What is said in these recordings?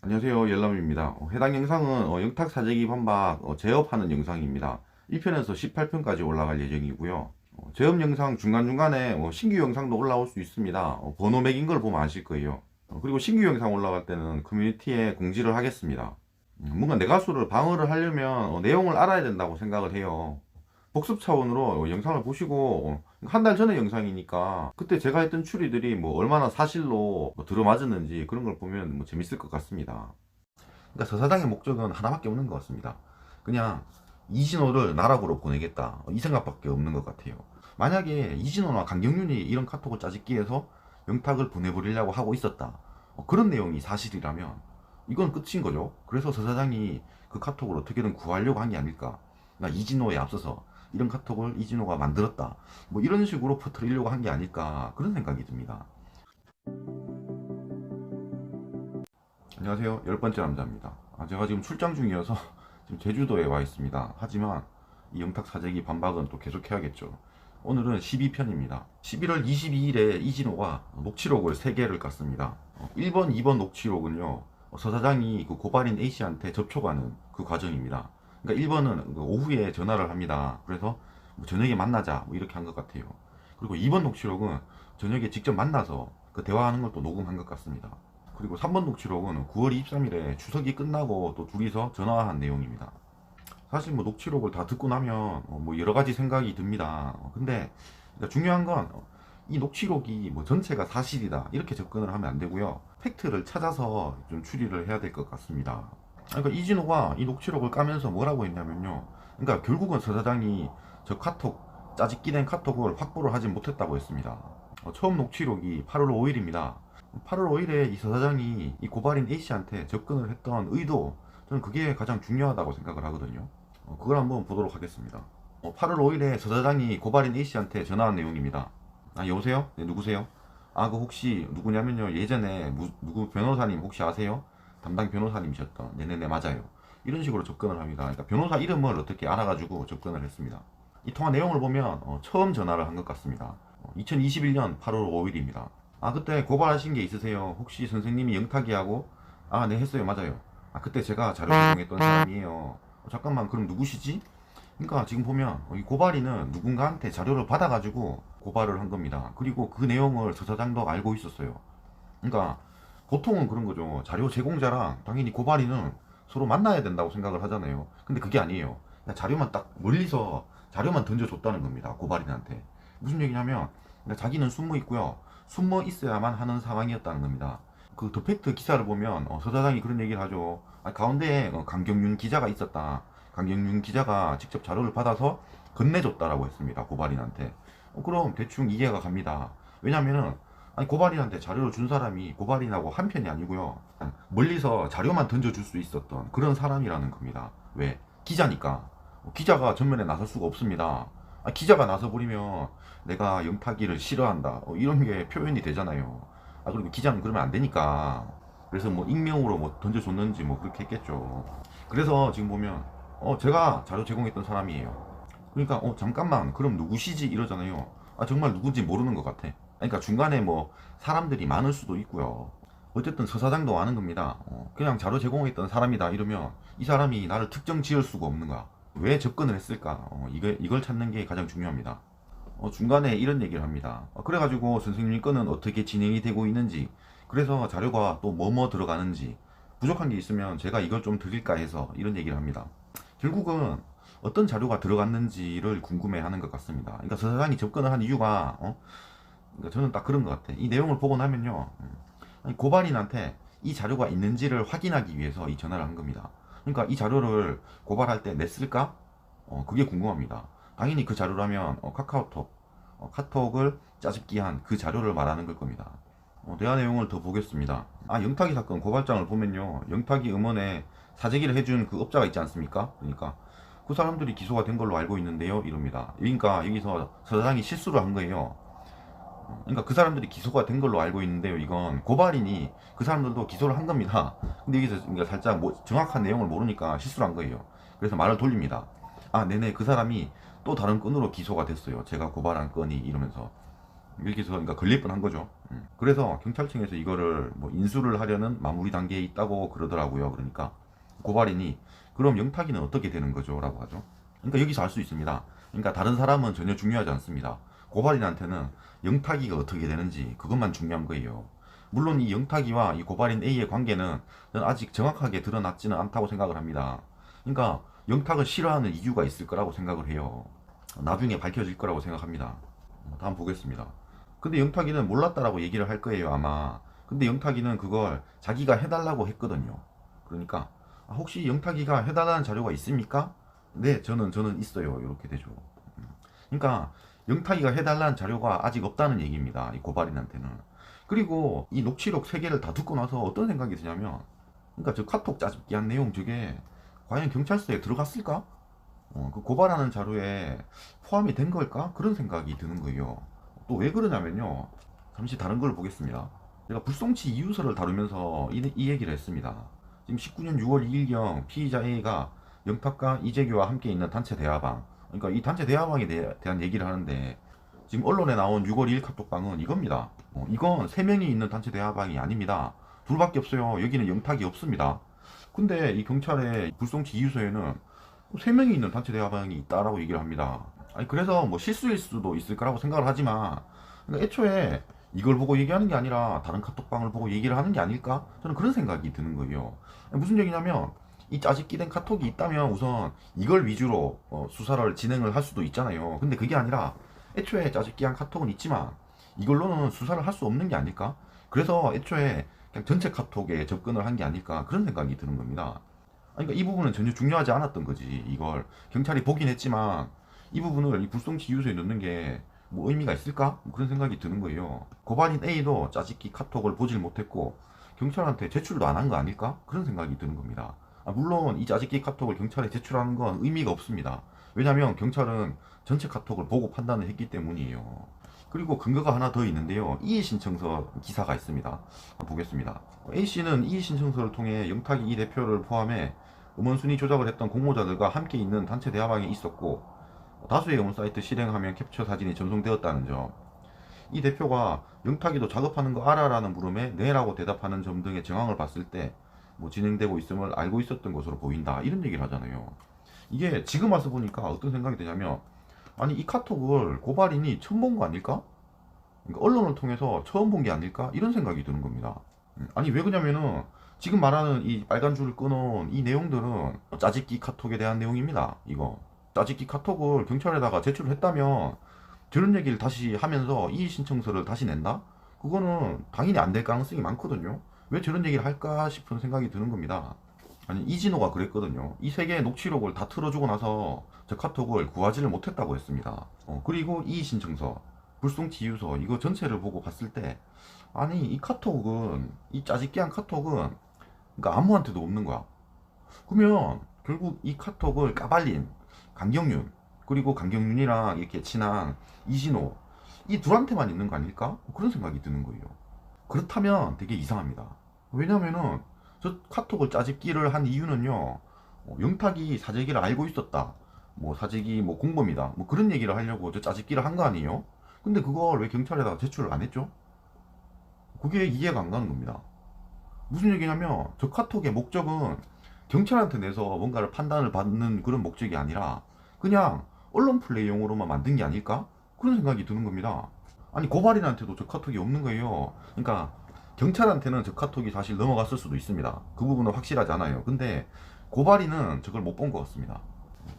안녕하세요, 열람입니다. 해당 영상은 영탁 사재기 반박 제업하는 영상입니다. 1편에서 18편까지 올라갈 예정이고요. 제업 영상 중간중간에 신규 영상도 올라올 수 있습니다. 번호 매긴 걸 보면 아실 거예요. 그리고 신규 영상 올라갈 때는 커뮤니티에 공지를 하겠습니다. 뭔가 내 가수를 방어를 하려면 내용을 알아야 된다고 생각을 해요. 복습 차원으로 영상을 보시고 한 달 전의 영상이니까 그때 제가 했던 추리들이 뭐 얼마나 사실로 들어맞았는지 그런 걸 보면 뭐 재밌을 것 같습니다. 그러니까 저 사장의 목적은 하나밖에 없는 것 같습니다. 그냥 이진호를 나락으로 보내겠다 이 생각밖에 없는 것 같아요. 만약에 이진호나 강경윤이 이런 카톡을 짜집기해서 영탁을 보내버리려고 하고 있었다, 그런 내용이 사실이라면 이건 끝인 거죠. 그래서 저 사장이 그 카톡을 어떻게든 구하려고 한 게 아닐까. 그러니까 이진호에 앞서서 이런 카톡을 이진호가 만들었다, 뭐 이런 식으로 퍼뜨리려고 한 게 아닐까, 그런 생각이 듭니다. 안녕하세요. 열 번째 남자입니다. 제가 지금 출장 중이어서 지금 제주도에 와 있습니다. 하지만 이 영탁 사재기 반박은 또 계속 해야겠죠. 오늘은 12편입니다. 11월 22일에 이진호가 녹취록을 3개를 깠습니다. 1번, 2번 녹취록은요, 서 사장이 그 고발인 A씨한테 접촉하는 그 과정입니다. 그러니까 1번은 오후에 전화를 합니다. 그래서 뭐 저녁에 만나자 뭐 이렇게 한 것 같아요. 그리고 2번 녹취록은 저녁에 직접 만나서 그 대화하는 걸 또 녹음한 것 같습니다. 그리고 3번 녹취록은 9월 23일에 추석이 끝나고 또 둘이서 전화한 내용입니다. 사실 뭐 녹취록을 다 듣고 나면 뭐 여러 가지 생각이 듭니다. 근데 그러니까 중요한 건 이 녹취록이 뭐 전체가 사실이다 이렇게 접근을 하면 안 되고요. 팩트를 찾아서 좀 추리를 해야 될 것 같습니다. 그러니까 이진호가 이 녹취록을 까면서 뭐라고 했냐면요. 그러니까 결국은 서 사장이 저 카톡, 짜집기 된 카톡을 확보를 하지 못했다고 했습니다. 처음 녹취록이 8월 5일입니다. 8월 5일에 이 서 사장이 이 고발인 A씨한테 접근을 했던 의도, 저는 그게 가장 중요하다고 생각을 하거든요. 그걸 한번 보도록 하겠습니다. 8월 5일에 서 사장이 고발인 A씨한테 전화한 내용입니다. 여보세요? 네, 누구세요? 그 혹시 누구냐면요. 예전에 누구 변호사님 혹시 아세요? 담당 변호사님이셨던. 네네네, 맞아요. 이런 식으로 접근을 합니다. 그러니까 변호사 이름을 어떻게 알아가지고 접근을 했습니다. 이 통화 내용을 보면 처음 전화를 한 것 같습니다. 2021년 8월 5일입니다. 그때 고발하신 게 있으세요? 혹시 선생님이 영탁이하고? 네, 했어요. 맞아요. 그때 제가 자료 제공했던 사람이에요. 잠깐만, 그럼 누구시지? 그러니까 지금 보면 이 고발인은 누군가한테 자료를 받아가지고 고발을 한 겁니다. 그리고 그 내용을 서 사장도 알고 있었어요. 그러니까 보통은 그런 거죠. 자료 제공자랑 당연히 고발인은 서로 만나야 된다고 생각을 하잖아요. 근데 그게 아니에요. 그냥 자료만 딱 멀리서 자료만 던져줬다는 겁니다. 고발인한테. 무슨 얘기냐면 자기는 숨어 있고요. 숨어 있어야만 하는 상황이었다는 겁니다. 그 더 팩트 기사를 보면 서 사장이 그런 얘기를 하죠. 가운데에 강경윤 기자가 있었다. 강경윤 기자가 직접 자료를 받아서 건네줬다라고 했습니다. 고발인한테. 그럼 대충 이해가 갑니다. 왜냐면은 고발인한테 자료를 준 사람이 고발인하고 한 편이 아니고요. 멀리서 자료만 던져줄 수 있었던 그런 사람이라는 겁니다. 왜? 기자니까. 기자가 전면에 나설 수가 없습니다. 기자가 나서버리면 내가 영탁이를 싫어한다, 이런 게 표현이 되잖아요. 그리고 기자는 그러면 안 되니까. 그래서 뭐 익명으로 뭐 던져줬는지 뭐 그렇게 했겠죠. 그래서 지금 보면 제가 자료 제공했던 사람이에요. 그러니까 잠깐만, 그럼 누구시지 이러잖아요. 정말 누군지 모르는 것 같아. 그러니까 중간에 뭐 사람들이 많을 수도 있고요. 어쨌든 서 사장도 아는 겁니다. 그냥 자료 제공했던 사람이다 이러면 이 사람이 나를 특정 지을 수가 없는 거야. 왜 접근을 했을까? 이걸 찾는 게 가장 중요합니다. 중간에 이런 얘기를 합니다. 그래가지고 선생님 거는 어떻게 진행이 되고 있는지, 그래서 자료가 또 뭐뭐 들어가는지, 부족한 게 있으면 제가 이걸 좀 드릴까 해서 이런 얘기를 합니다. 결국은 어떤 자료가 들어갔는지를 궁금해하는 것 같습니다. 그러니까 서 사장이 접근을 한 이유가 그러니까 저는 딱 그런 것 같아. 이 내용을 보고 나면요, 아니, 고발인한테 이 자료가 있는지를 확인하기 위해서 이 전화를 한 겁니다. 그러니까 이 자료를 고발할 때 냈을까? 그게 궁금합니다. 당연히 그 자료라면 카카오톡, 카톡을 짜집기 한 그 자료를 말하는 걸 겁니다. 대화 내용을 더 보겠습니다. 영탁이 사건 고발장을 보면요, 영탁이 음원에 사재기를 해준 그 업자가 있지 않습니까? 그러니까 그 사람들이 기소가 된 걸로 알고 있는데요, 이럽니다. 그러니까 여기서 서장이 실수를 한 거예요. 그러니까 그 사람들이 기소가 된 걸로 알고 있는데요, 이건 고발인이 그 사람들도 기소를 한 겁니다. 근데 여기서 그러니까 살짝 뭐 정확한 내용을 모르니까 실수를 한 거예요. 그래서 말을 돌립니다. 네네, 그 사람이 또 다른 건으로 기소가 됐어요. 제가 고발한 건이 이러면서. 이렇게 해서 그러니까 걸릴 뻔한 거죠. 그래서 경찰청에서 이거를 뭐 인수를 하려는 마무리 단계에 있다고 그러더라고요. 그러니까 고발인이 그럼 영탁이는 어떻게 되는 거죠? 라고 하죠. 그러니까 여기서 알 수 있습니다. 그러니까 다른 사람은 전혀 중요하지 않습니다. 고발인한테는 영탁이가 어떻게 되는지 그것만 중요한 거예요. 물론 이 영탁이와 이 고발인 A의 관계는 저는 아직 정확하게 드러났지는 않다고 생각을 합니다. 그러니까 영탁을 싫어하는 이유가 있을 거라고 생각을 해요. 나중에 밝혀질 거라고 생각합니다. 다음 보겠습니다. 근데 영탁이는 몰랐다라고 얘기를 할 거예요, 아마. 근데 영탁이는 그걸 자기가 해달라고 했거든요. 그러니까 혹시 영탁이가 해달라는 자료가 있습니까? 네, 저는 있어요. 이렇게 되죠. 그러니까 영탁이가 해달라는 자료가 아직 없다는 얘기입니다. 이 고발인한테는. 그리고 이 녹취록 3개를 다 듣고 나서 어떤 생각이 드냐면, 그러니까 저 카톡 짜집기 한 내용 저게 과연 경찰서에 들어갔을까? 그 고발하는 자료에 포함이 된 걸까? 그런 생각이 드는 거예요. 또 왜 그러냐면요. 잠시 다른 걸 보겠습니다. 제가 불송치 이유서를 다루면서 이 얘기를 했습니다. 지금 19년 6월 2일경 피의자 A가 영탁과 이재규와 함께 있는 단체 대화방, 그러니까 이 단체 대화방에 대한 얘기를 하는데, 지금 언론에 나온 6월 2일 카톡방은 이겁니다. 이건 3명이 있는 단체 대화방이 아닙니다. 둘밖에 없어요. 여기는 영탁이 없습니다. 근데 이 경찰의 불송치 이유서에는 3명이 있는 단체 대화방이 있다라고 얘기를 합니다. 아니 그래서 뭐 실수일 수도 있을 거라고 생각을 하지만, 그러니까 애초에 이걸 보고 얘기하는 게 아니라 다른 카톡방을 보고 얘기를 하는 게 아닐까? 저는 그런 생각이 드는 거예요. 무슨 얘기냐면 이 짜집기 된 카톡이 있다면 우선 이걸 위주로 수사를 진행을 할 수도 있잖아요. 근데 그게 아니라 애초에 짜집기 한 카톡은 있지만 이걸로는 수사를 할 수 없는 게 아닐까? 그래서 애초에 그냥 전체 카톡에 접근을 한 게 아닐까? 그런 생각이 드는 겁니다. 그러니까 이 부분은 전혀 중요하지 않았던 거지. 이걸 경찰이 보긴 했지만 이 부분을 이 불송치 이유서에 넣는 게 뭐 의미가 있을까? 뭐 그런 생각이 드는 거예요. 고발인 A도 짜집기 카톡을 보질 못했고 경찰한테 제출도 안 한 거 아닐까? 그런 생각이 드는 겁니다. 물론 이 짜집기 카톡을 경찰에 제출하는 건 의미가 없습니다. 왜냐하면 경찰은 전체 카톡을 보고 판단을 했기 때문이에요. 그리고 근거가 하나 더 있는데요. 이의신청서 기사가 있습니다. 보겠습니다. A씨는 이의신청서를 통해 영탁이 이 대표를 포함해 음원순위 조작을 했던 공모자들과 함께 있는 단체 대화방에 있었고 다수의 음원 사이트 실행하면 캡처 사진이 전송되었다는 점, 이 대표가 영탁이도 작업하는 거 알아? 라는 물음에 네 라고 대답하는 점 등의 정황을 봤을 때 뭐 진행되고 있음을 알고 있었던 것으로 보인다, 이런 얘기를 하잖아요. 이게 지금 와서 보니까 어떤 생각이 드냐면, 아니 이 카톡을 고발인이 처음 본 거 아닐까? 그러니까 언론을 통해서 처음 본 게 아닐까? 이런 생각이 드는 겁니다. 아니 왜 그러냐면은 지금 말하는 이 빨간 줄을 끊은 이 내용들은 짜집기 카톡에 대한 내용입니다. 이거 짜집기 카톡을 경찰에다가 제출을 했다면 저런 얘기를 다시 하면서 이의 신청서를 다시 낸다? 그거는 당연히 안 될 가능성이 많거든요. 왜 저런 얘기를 할까 싶은 생각이 드는 겁니다. 아니 이진호가 그랬거든요. 이 3개의 녹취록을 다 틀어주고 나서 저 카톡을 구하지를 못했다고 했습니다. 그리고 이의 신청서, 불송치 이유서 이거 전체를 보고 봤을 때, 아니 이 카톡은, 이 짜집기한 카톡은 그러니까 아무한테도 없는 거야. 그러면 결국 이 카톡을 까발린 강경윤, 그리고 강경윤이랑 이렇게 친한 이진호, 이 둘한테만 있는 거 아닐까? 그런 생각이 드는 거예요. 그렇다면 되게 이상합니다. 왜냐면은 저 카톡을 짜집기를 한 이유는요, 영탁이 사재기를 알고 있었다, 뭐 사재기 뭐 공범이다, 뭐 그런 얘기를 하려고 저 짜집기를 한 거 아니에요? 근데 그걸 왜 경찰에다가 제출을 안 했죠? 그게 이해가 안 가는 겁니다. 무슨 얘기냐면 저 카톡의 목적은 경찰한테 내서 뭔가를 판단을 받는 그런 목적이 아니라 그냥 언론 플레이용으로만 만든 게 아닐까? 그런 생각이 드는 겁니다. 아니 고발인한테도 저 카톡이 없는 거예요. 그러니까 경찰한테는 저 카톡이 사실 넘어갔을 수도 있습니다. 그 부분은 확실하지 않아요. 근데 고발인은 저걸 못 본 것 같습니다.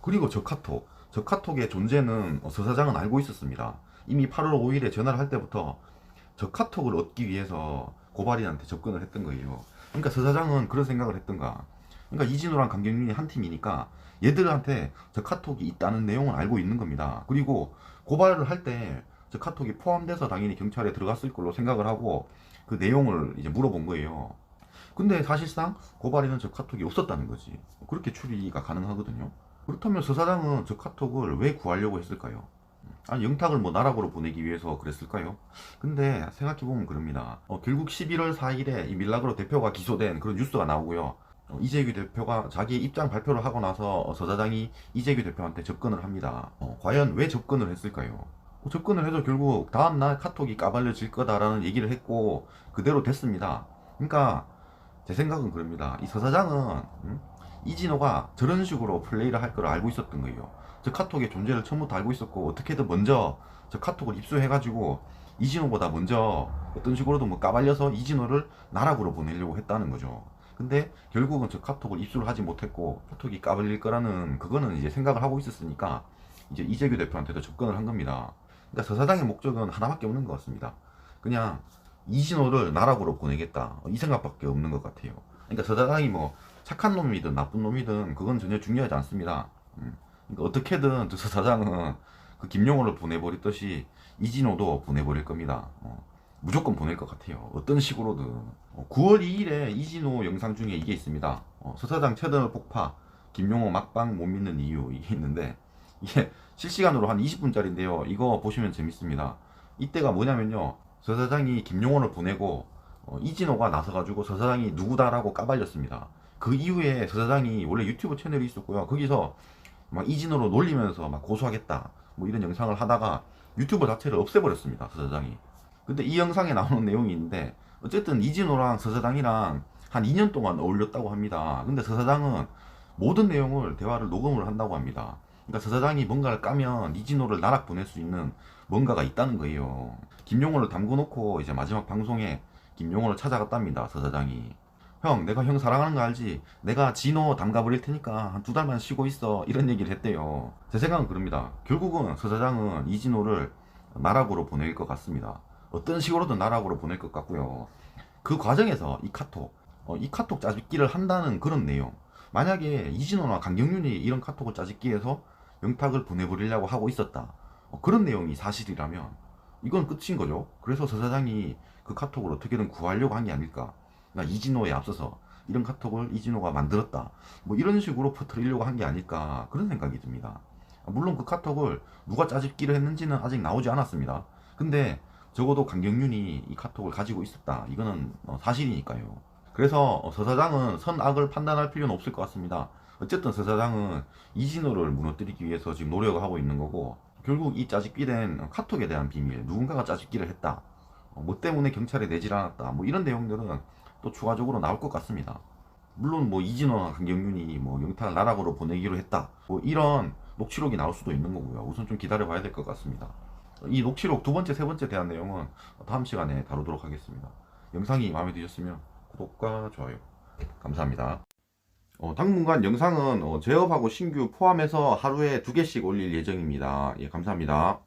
그리고 저 카톡의 존재는 서 사장은 알고 있었습니다. 이미 8월 5일에 전화를 할 때부터 저 카톡을 얻기 위해서 고발인한테 접근을 했던 거예요. 그러니까 서 사장은 그런 생각을 했던가. 그러니까 이진우랑 강경윤이 한 팀이니까 얘들한테 저 카톡이 있다는 내용을 알고 있는 겁니다. 그리고 고발을 할 때 저 카톡이 포함돼서 당연히 경찰에 들어갔을 걸로 생각을 하고 그 내용을 이제 물어본 거예요. 근데 사실상 고발인은 저 카톡이 없었다는 거지. 그렇게 추리가 가능하거든요. 그렇다면 서 사장은 저 카톡을 왜 구하려고 했을까요? 아니 영탁을 뭐 나락으로 보내기 위해서 그랬을까요? 근데 생각해보면 그럽니다. 결국 11월 4일에 이 밀라그로 대표가 기소된 그런 뉴스가 나오고요. 이재규 대표가 자기 입장 발표를 하고 나서 서 사장이 이재규 대표한테 접근을 합니다. 과연 왜 접근을 했을까요? 접근을 해서 결국 다음날 카톡이 까발려질 거다라는 얘기를 했고 그대로 됐습니다. 그러니까 제 생각은 그럽니다. 이 서사장은 이진호가 저런 식으로 플레이를 할 걸 알고 있었던 거예요. 저 카톡의 존재를 처음부터 알고 있었고 어떻게든 먼저 저 카톡을 입수해가지고 이진호보다 먼저 어떤 식으로든 뭐 까발려서 이진호를 나락으로 보내려고 했다는 거죠. 근데 결국은 저 카톡을 입수를 하지 못했고 카톡이 까발릴 거라는 그거는 이제 생각을 하고 있었으니까 이제 이재규 대표한테도 접근을 한 겁니다. 그러니까 서사장의 목적은 하나밖에 없는 것 같습니다. 그냥 이진호를 나락으로 보내겠다 이 생각밖에 없는 것 같아요. 그러니까 서사장이 뭐 착한 놈이든 나쁜 놈이든 그건 전혀 중요하지 않습니다. 그러니까 어떻게든 저 서사장은 그 김용호를 보내버렸듯이 이진호도 보내버릴 겁니다. 무조건 보낼 것 같아요. 어떤 식으로든. 9월 2일에 이진호 영상 중에 이게 있습니다. 서사장 채널 폭파, 김용호 막방 못 믿는 이유 이게 있는데 이게 실시간으로 한 20분짜리인데요. 이거 보시면 재밌습니다. 이때가 뭐냐면요. 서사장이 김용호를 보내고 이진호가 나서가지고 서사장이 누구다라고 까발렸습니다. 그 이후에 서사장이 원래 유튜브 채널이 있었고요. 거기서 막 이진호로 놀리면서 막 고소하겠다 뭐 이런 영상을 하다가 유튜브 자체를 없애버렸습니다. 서사장이. 근데 이 영상에 나오는 내용이 있는데 어쨌든 이진호랑 서사장이랑 한 2년 동안 어울렸다고 합니다. 근데 서사장은 모든 내용을 대화를 녹음을 한다고 합니다. 그러니까 서사장이 뭔가를 까면 이진호를 나락 보낼 수 있는 뭔가가 있다는 거예요. 김용호를 담궈놓고 이제 마지막 방송에 김용호를 찾아갔답니다. 서사장이. 형, 내가 형 사랑하는 거 알지? 내가 진호 담가버릴 테니까 한 2달만 쉬고 있어. 이런 얘기를 했대요. 제 생각은 그럽니다. 결국은 서사장은 이진호를 나락으로 보낼 것 같습니다. 어떤 식으로든 나락으로 보낼 것 같고요. 그 과정에서 이 카톡 짜집기를 한다는 그런 내용. 만약에 이진호나 강경윤이 이런 카톡을 짜집기해서 영탁을 보내버리려고 하고 있었다. 그런 내용이 사실이라면 이건 끝인 거죠. 그래서 서사장이 그 카톡을 어떻게든 구하려고 한 게 아닐까. 그러니까 이진호에 앞서서 이런 카톡을 이진호가 만들었다. 뭐 이런 식으로 퍼뜨리려고 한 게 아닐까. 그런 생각이 듭니다. 물론 그 카톡을 누가 짜집기를 했는지는 아직 나오지 않았습니다. 근데 적어도 강경윤이 이 카톡을 가지고 있었다. 이거는 사실이니까요. 그래서 서사장은 선악을 판단할 필요는 없을 것 같습니다. 어쨌든 서사장은 이진호를 무너뜨리기 위해서 지금 노력을 하고 있는 거고 결국 이 짜집기된 카톡에 대한 비밀, 누군가가 짜집기를 했다. 뭐 때문에 경찰에 내질 않았다. 뭐 이런 내용들은 또 추가적으로 나올 것 같습니다. 물론 뭐 이진호나 강경윤이 뭐 영탁을 나락으로 보내기로 했다. 뭐 이런 녹취록이 나올 수도 있는 거고요. 우선 좀 기다려 봐야 될 것 같습니다. 이 녹취록 두 번째, 세 번째 대한 내용은 다음 시간에 다루도록 하겠습니다. 영상이 마음에 드셨으면 구독과 좋아요 감사합니다. 당분간 영상은 제업하고 신규 포함해서 하루에 2개씩 올릴 예정입니다. 예, 감사합니다.